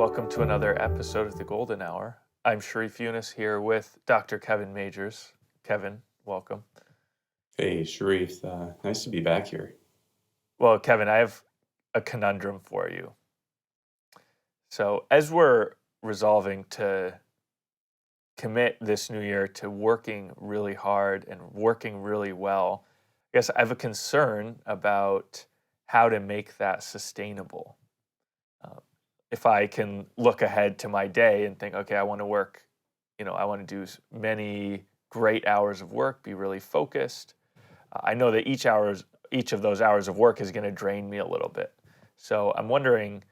welcome to another episode of the Golden Hour. I'm Sharif Younes here with Dr. Kevin Majors. Kevin, welcome. Hey, Sharif. Nice to be back here. Well, Kevin, I have a conundrum for you. So as we're resolving to commit this new year to working really hard and working really well, I guess I have a concern about how to make that sustainable. If I can look ahead to my day and think, okay, I want to work, I want to do many great hours of work, be really focused. I know that each of those hours of work is going to drain me a little bit. So I'm wondering,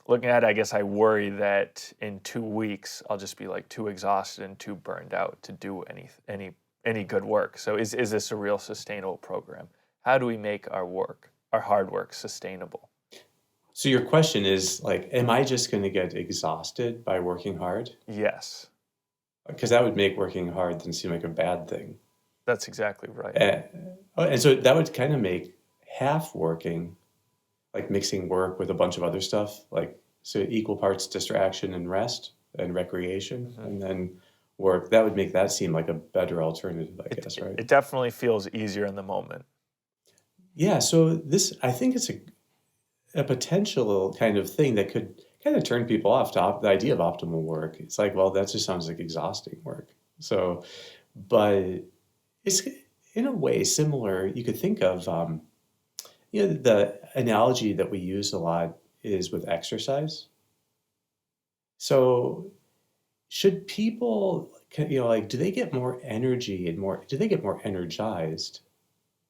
looking at it, I guess I worry that in 2 weeks I'll just be like too exhausted and too burned out to do any good work. So is this a real sustainable program? How do we make our hard work sustainable? So your question is like, am I just going to get exhausted by working hard? Yes. Because that would make working hard then seem like a bad thing. That's exactly right. And so that would kind of make half working, like mixing work with a bunch of other stuff, like so equal parts distraction and rest and recreation, and then work. That would make that seem like a better alternative, I guess, right? It definitely feels easier in the moment. Yeah, so I think it's a potential kind of thing that could kind of turn people off to the idea of optimal work. It's like, well, that just sounds like exhausting work. So, but it's in a way similar. You could think of, the analogy that we use a lot is with exercise. So, should people, do they get more energy and do they get more energized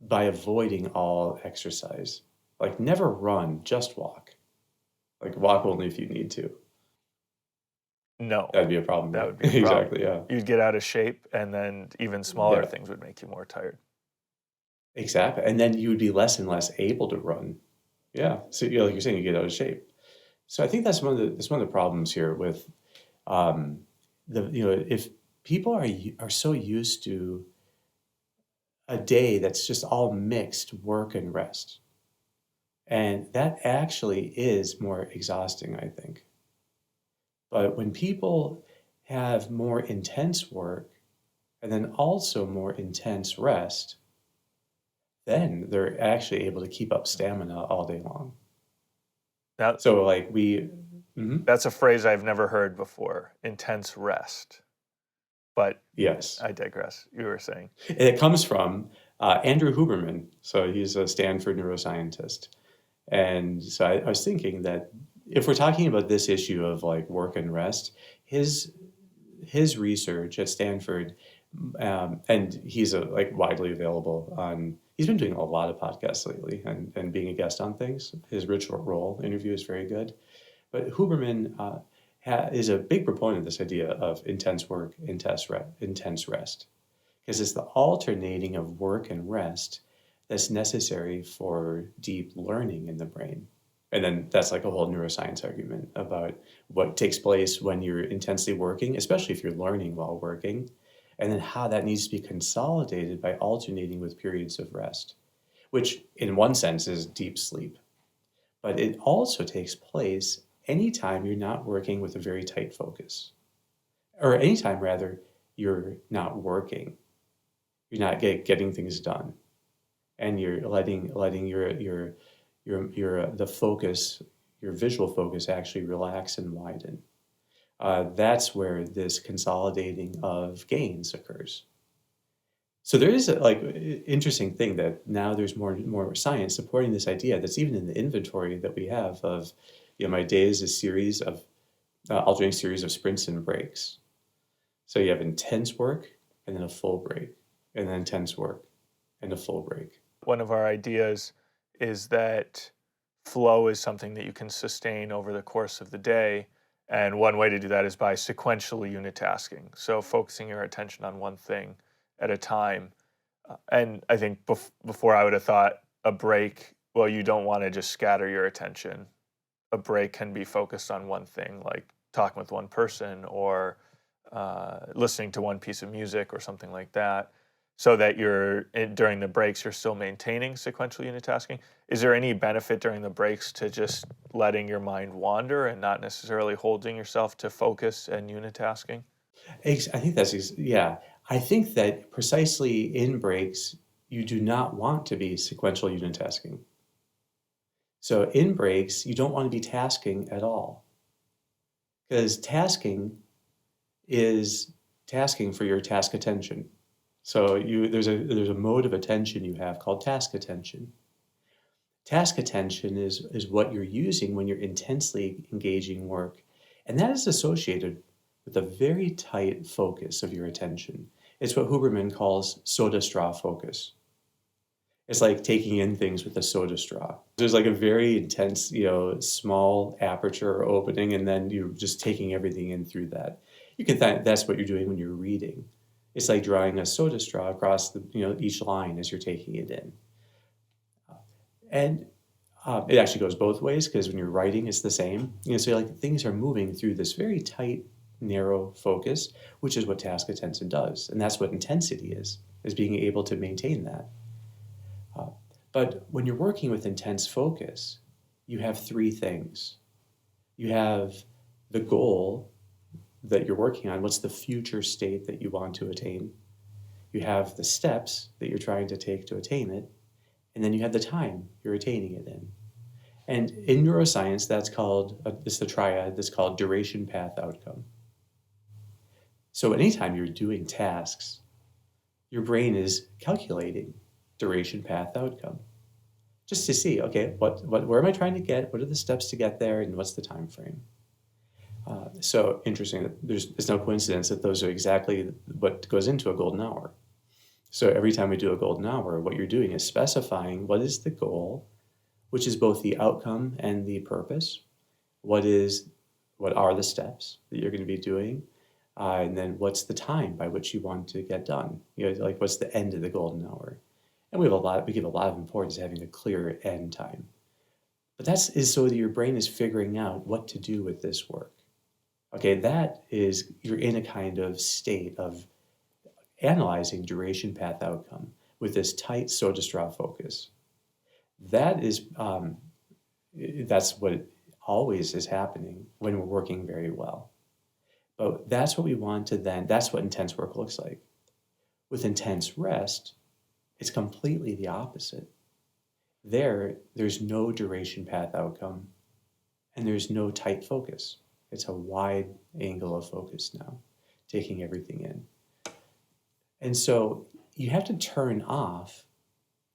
by avoiding all exercise? Like never run, just walk. Like walk only if you need to. No. That'd be a problem. That Right? would be a problem. Exactly, yeah. You'd get out of shape, and then even smaller things would make you more tired. Exactly. And then you would be less and less able to run. Yeah. So like you're saying, you get out of shape. So I think that's one of the problems here with if people are so used to a day that's just all mixed work and rest. And that actually is more exhausting, I think. But when people have more intense work and then also more intense rest, then they're actually able to keep up stamina all day long. That's a phrase I've never heard before, intense rest. But yes, I digress. You were saying. It comes from Andrew Huberman. So he's a Stanford neuroscientist. And so I was thinking that if we're talking about this issue of like work and rest, his research at Stanford, and he's widely available on. He's been doing a lot of podcasts lately and being a guest on things. His Rich Roll interview is very good. But Huberman is a big proponent of this idea of intense work, intense rest, because it's the alternating of work and rest that's necessary for deep learning in the brain. And then that's like a whole neuroscience argument about what takes place when you're intensely working, especially if you're learning while working, and then how that needs to be consolidated by alternating with periods of rest, which in one sense is deep sleep. But it also takes place anytime you're not working with a very tight focus, or anytime rather you're not working, you're not getting things done, and you're letting the focus, your visual focus, actually relax and widen. That's where this consolidating of gains occurs. So there is interesting thing that now there's more science supporting this idea that's even in the inventory that we have of, my day is a series of alternating series of sprints and breaks. So you have intense work and then a full break, and then intense work and a full break. One of our ideas is that flow is something that you can sustain over the course of the day. And one way to do that is by sequentially unitasking. So focusing your attention on one thing at a time. And I think before I would have thought a break, well, you don't want to just scatter your attention. A break can be focused on one thing, like talking with one person or listening to one piece of music or something like that. so that during the breaks, you're still maintaining sequential unitasking. Is there any benefit during the breaks to just letting your mind wander and not necessarily holding yourself to focus and unitasking? I think yeah. I think that precisely in breaks, you do not want to be sequential unitasking. So in breaks, you don't want to be tasking at all, because tasking is tasking for your task attention. So there's a mode of attention you have called task attention. Task attention is what you're using when you're intensely engaging work. And that is associated with a very tight focus of your attention. It's what Huberman calls soda straw focus. It's like taking in things with a soda straw. There's like a very intense, small aperture or opening, and then you're just taking everything in through that. You can that's what you're doing when you're reading. It's like drawing a soda straw across each line as you're taking it in. And it actually goes both ways, because when you're writing, it's the same. So like things are moving through this very tight, narrow focus, which is what task attention does. And that's what intensity is being able to maintain that. But when you're working with intense focus, you have three things. You have the goal that you're working on. What's the future state that you want to attain? You have the steps that you're trying to take to attain it. And then you have the time you're attaining it in. And in neuroscience, that's called, it's the triad that's called duration, path, outcome. So anytime you're doing tasks, your brain is calculating duration, path, outcome, just to see, okay, where am I trying to get? What are the steps to get there? And what's the time frame? So interesting. It's no coincidence that those are exactly what goes into a golden hour. So every time we do a golden hour, what you're doing is specifying what is the goal, which is both the outcome and the purpose. What are the steps that you're going to be doing? And then what's the time by which you want to get done? Like what's the end of the golden hour? And we give a lot of importance to having a clear end time. But is so that your brain is figuring out what to do with this work. Okay, you're in a kind of state of analyzing duration, path, outcome with this tight soda straw focus. That's what always is happening when we're working very well. But that's what we want to that's what intense work looks like. With intense rest, it's completely the opposite. There's no duration, path, outcome, and there's no tight focus. It's a wide angle of focus now, taking everything in. And so you have to turn off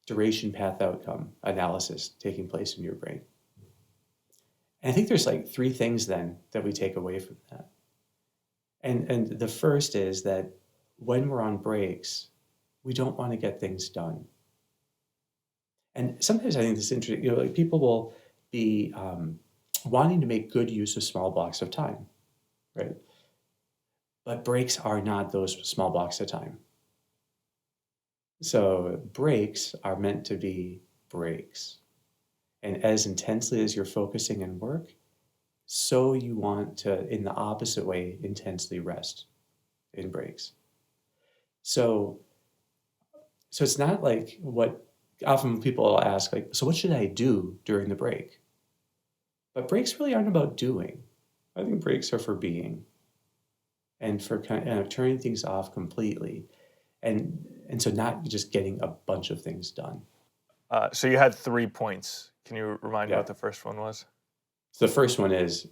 duration, path, outcome analysis taking place in your brain. And I think there's like three things then that we take away from that. And the first is that when we're on breaks, we don't want to get things done. And sometimes I think this is interesting, like people will be wanting to make good use of small blocks of time, right? But breaks are not those small blocks of time. So breaks are meant to be breaks. And as intensely as you're focusing in work, so you want to, in the opposite way, intensely rest in breaks. So it's not like what often people will ask, like, so what should I do during the break? But breaks really aren't about doing. I think breaks are for being and for kind of turning things off completely. And so not just getting a bunch of things done. So you had 3 points. Can you remind me what the first one was? So the first one is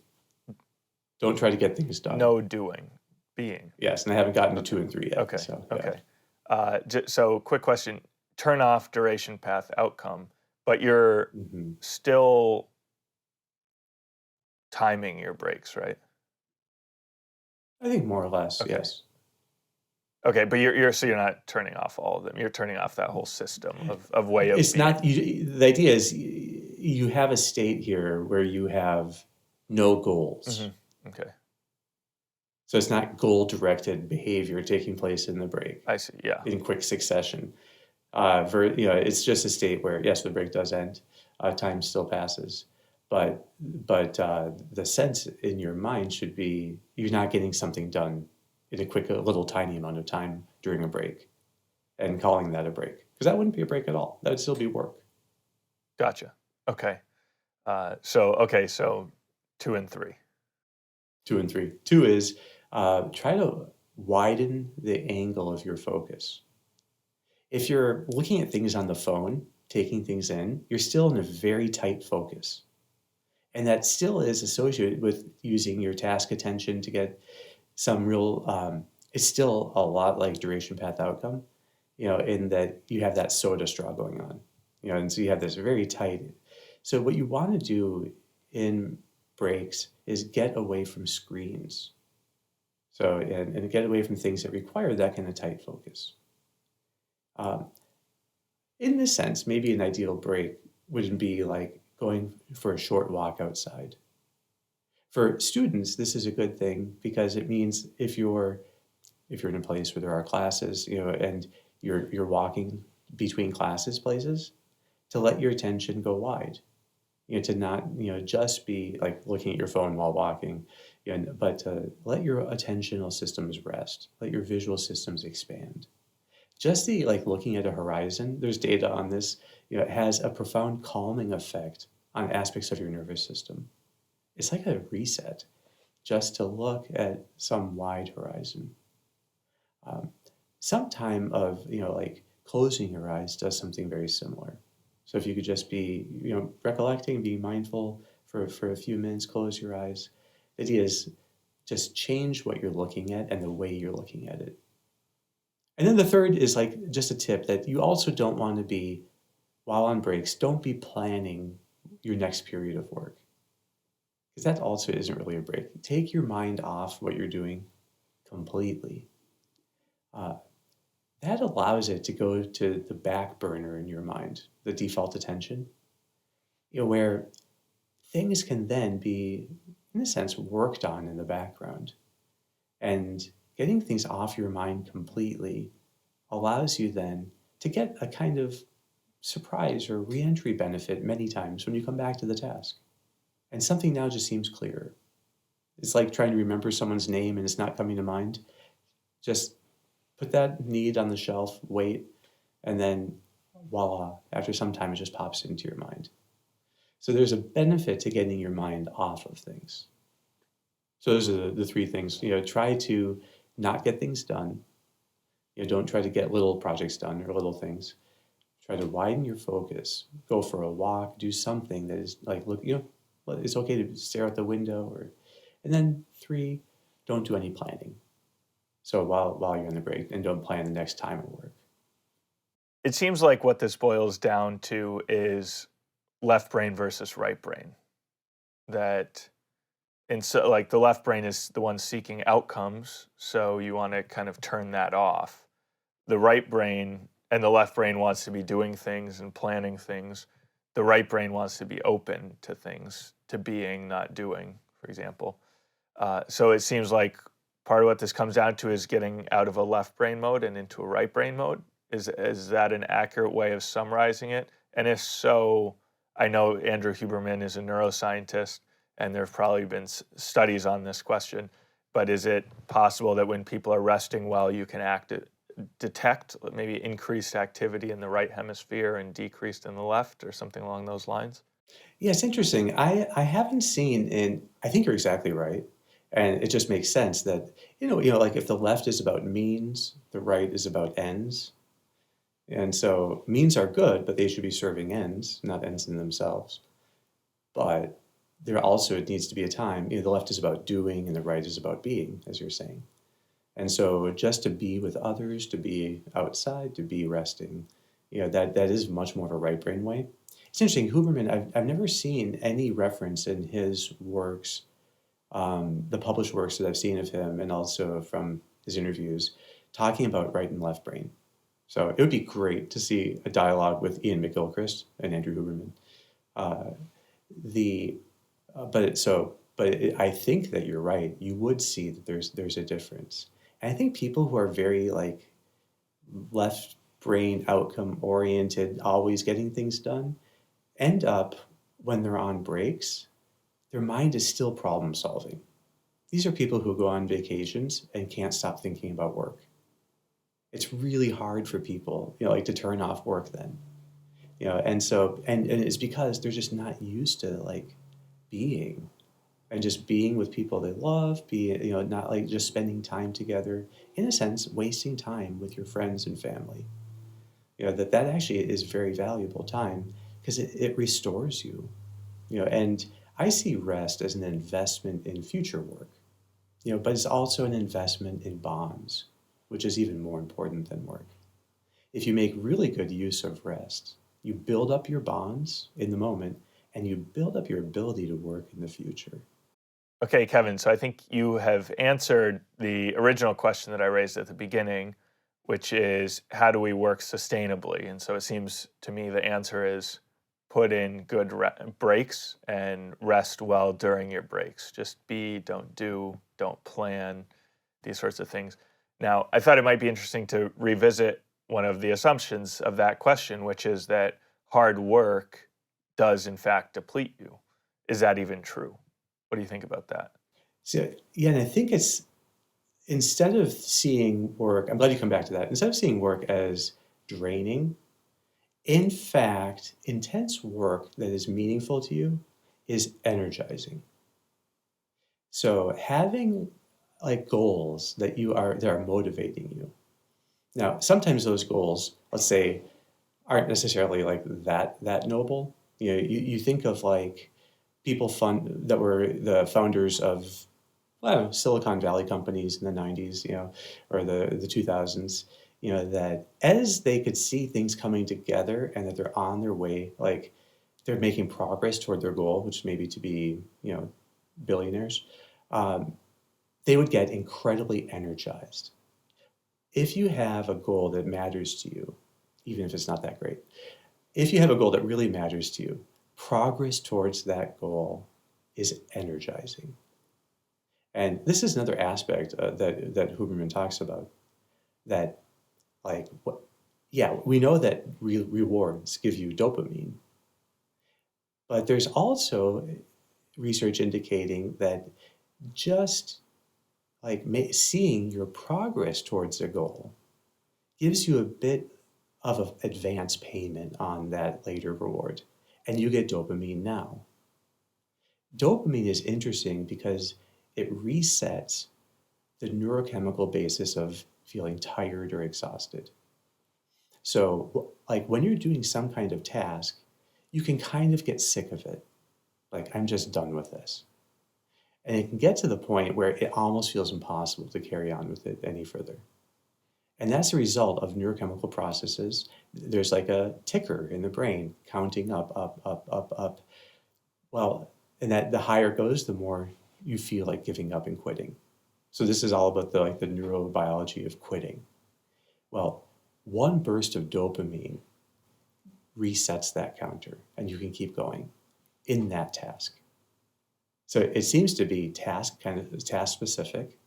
don't try to get things done. No doing, being. Yes, and I haven't gotten to 2 and 3 yet. Okay, so, okay. So quick question. Turn off duration, path, outcome, but you're still timing your breaks, right? I think more or less, yes. Okay, but you're not turning off all of them. You're turning off that whole system of way of. It's being. not. The idea is you have a state here where you have no goals. Mm-hmm. Okay. So it's not goal-directed behavior taking place in the break. I see. Yeah. In quick succession, it's just a state where yes, the break does end, time still passes, but the sense in your mind should be you're not getting something done in a quick, little tiny amount of time during a break. and calling that a break. Because that wouldn't be a break at all. That would still be work. Gotcha. Okay. So 2 and 3. 2 and 3. 2 is try to widen the angle of your focus. If you're looking at things on the phone, taking things in, you're still in a very tight focus. And that still is associated with using your task attention to get some real, it's still a lot like duration path outcome, in that you have that soda straw going on, and so you have this very tight. So what you want to do in breaks is get away from screens. So, and get away from things that require that kind of tight focus. Um, in this sense, maybe an ideal break wouldn't be like going for a short walk outside. For students, this is a good thing because it means if you're in a place where there are classes, and you're walking between classes places, to let your attention go wide, to not, just be like looking at your phone while walking, but to let your attentional systems rest, let your visual systems expand. Just the like looking at a horizon, there's data on this, it has a profound calming effect on aspects of your nervous system. It's like a reset just to look at some wide horizon. Some time of, like closing your eyes does something very similar. So if you could just be, recollecting, being mindful for a few minutes, close your eyes. The idea is just change what you're looking at and the way you're looking at it. And then the third is like just a tip that you also don't want to be, while on breaks, don't be planning your next period of work. Because that also isn't really a break. Take your mind off what you're doing completely. That allows it to go to the back burner in your mind, the default attention, where things can then be, in a sense, worked on in the background. And getting things off your mind completely allows you then to get a kind of surprise or reentry benefit many times when you come back to the task. And something now just seems clearer. It's like trying to remember someone's name and it's not coming to mind. Just put that need on the shelf, wait, and then voila, after some time it just pops into your mind. So there's a benefit to getting your mind off of things. So those are the three things. Try to not get things done. Don't try to get little projects done or little things. Try to widen your focus. Go for a walk. Do something that is like, look, it's okay to stare out the window. And then 3, don't do any planning. So while you're on the break, and don't plan the next time at work. It seems like what this boils down to is left brain versus right brain. So like the left brain is the one seeking outcomes, so you want to kind of turn that off. The right brain and the left brain wants to be doing things and planning things. The right brain wants to be open to things, to being, not doing, for example. So it seems like part of what this comes down to is getting out of a left brain mode and into a right brain mode. Is that an accurate way of summarizing it? And if so, I know Andrew Huberman is a neuroscientist, and there have probably been studies on this question, but is it possible that when people are resting well, you can detect maybe increased activity in the right hemisphere and decreased in the left, or something along those lines? Yeah, it's interesting. I haven't seen I think you're exactly right. And it just makes sense that, like if the left is about means, the right is about ends. And so means are good, but they should be serving ends, not ends in themselves. But there also needs to be a time, the left is about doing and the right is about being, as you're saying. And so just to be with others, to be outside, to be resting, that is much more of a right brain way. It's interesting, Huberman, I've never seen any reference in his works, the published works that I've seen of him, and also from his interviews, talking about right and left brain. So it would be great to see a dialogue with Ian McGilchrist and Andrew Huberman. I think that you're right. You would see that there's a difference. And I think people who are very like left brain outcome oriented, always getting things done, end up when they're on breaks, their mind is still problem solving. These are people who go on vacations and can't stop thinking about work. It's really hard for people, like to turn off work then. And so and it's because they're just not used to like being and just being with people they love, not like just spending time together, in a sense, wasting time with your friends and family. That actually is very valuable time because it restores you. And I see rest as an investment in future work, but it's also an investment in bonds, which is even more important than work. If you make really good use of rest, you build up your bonds in the moment and you build up your ability to work in the future. Okay, Kevin, so I think you have answered the original question that I raised at the beginning, which is how do we work sustainably? And so it seems to me the answer is put in good breaks and rest well during your breaks. Just be, don't do, don't plan, these sorts of things. Now, I thought it might be interesting to revisit one of the assumptions of that question, which is that hard work does in fact deplete you. Is that even true? What do you think about that? So, yeah, and I think it's instead of seeing work, I'm glad you come back to that. Instead of seeing work as draining, in fact, intense work that is meaningful to you is energizing. So having like goals that are motivating you. Now, sometimes those goals, let's say, aren't necessarily like that noble. You think of like people that were the founders of, I don't know, Silicon Valley companies in the 90s, or the 2000s, that as they could see things coming together and that they're on their way, like they're making progress toward their goal, which may be to be, billionaires, um, they would get incredibly energized. If you have a goal that matters to you, even if it's not that great, if you have a goal that really matters to you, progress towards that goal is energizing. And this is another aspect that Huberman talks about. That, like, yeah, we know that rewards give you dopamine, but there's also research indicating that just like seeing your progress towards a goal gives you a bit of an advance payment on that later reward, and you get dopamine now. Dopamine is interesting because it resets the neurochemical basis of feeling tired or exhausted. So, like when you're doing some kind of task, you can kind of get sick of it. Like, I'm just done with this. And it can get to the point where it almost feels impossible to carry on with it any further. And that's a result of neurochemical processes. There's like a ticker in the brain counting up, up, up, up, up. Well, and that the higher it goes, the more you feel like giving up and quitting. So this is all about the neurobiology of quitting. Well, one burst of dopamine resets that counter and you can keep going in that task. So it seems to be task specific,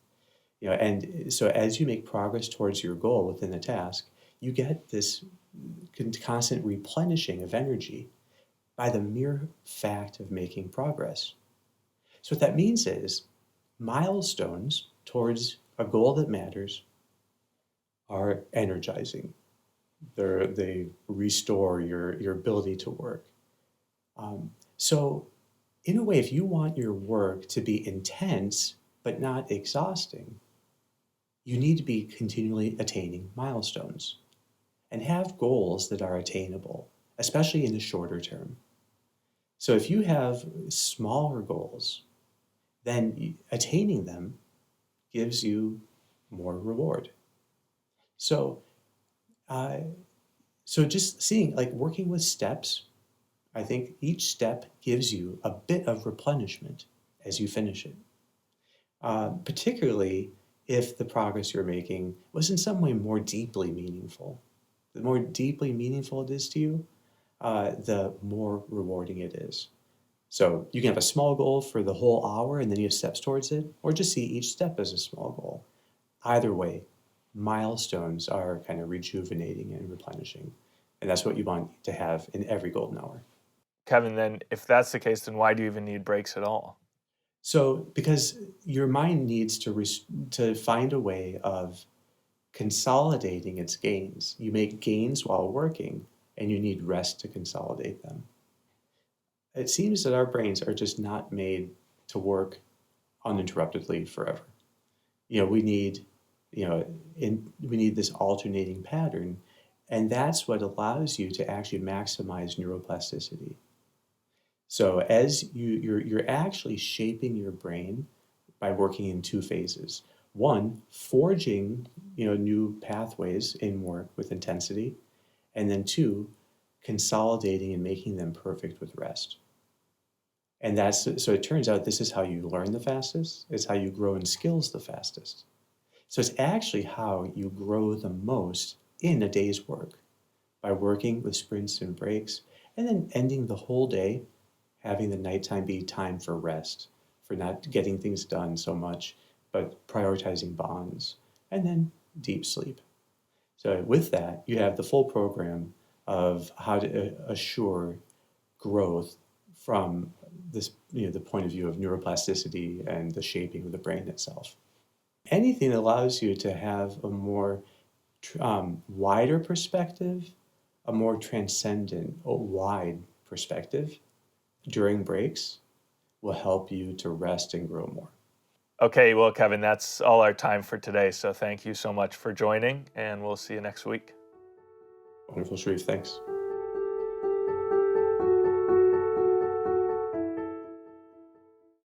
and so as you make progress towards your goal within the task, you get this constant replenishing of energy by the mere fact of making progress. So what that means is milestones towards a goal that matters are energizing. They restore your ability to work. So in a way, if you want your work to be intense but not exhausting, you need to be continually attaining milestones and have goals that are attainable, especially in the shorter term. So if you have smaller goals, then attaining them gives you more reward. So, uh, so just seeing, like working with steps, I think each step gives you a bit of replenishment as you finish it. Particularly if the progress you're making was in some way more deeply meaningful. The more deeply meaningful it is to you, the more rewarding it is. So you can have a small goal for the whole hour and then you have steps towards it, or just see each step as a small goal. Either way, milestones are kind of rejuvenating and replenishing. And that's what you want to have in every golden hour. Kevin, then if that's the case, then why do you even need breaks at all? So, because your mind needs to find a way of consolidating its gains. You make gains while working, and you need rest to consolidate them. It seems that our brains are just not made to work uninterruptedly forever. We need, we need this alternating pattern, and that's what allows you to actually maximize neuroplasticity. So as you're actually shaping your brain by working in two phases. One, forging, new pathways in work with intensity, and then two, consolidating and making them perfect with rest. And so it turns out this is how you learn the fastest. It's how you grow in skills the fastest. So it's actually how you grow the most in a day's work, by working with sprints and breaks, and then ending the whole day, having the nighttime be time for rest, for not getting things done so much, but prioritizing bonds, and then deep sleep. So with that, you have the full program of how to assure growth from this, the point of view of neuroplasticity and the shaping of the brain itself. Anything that allows you to have a more wider perspective, a more transcendent, wide perspective during breaks will help you to rest and grow more. Okay, well, Kevin, that's all our time for today. So thank you so much for joining, and we'll see you next week. Wonderful, Sharif. Thanks.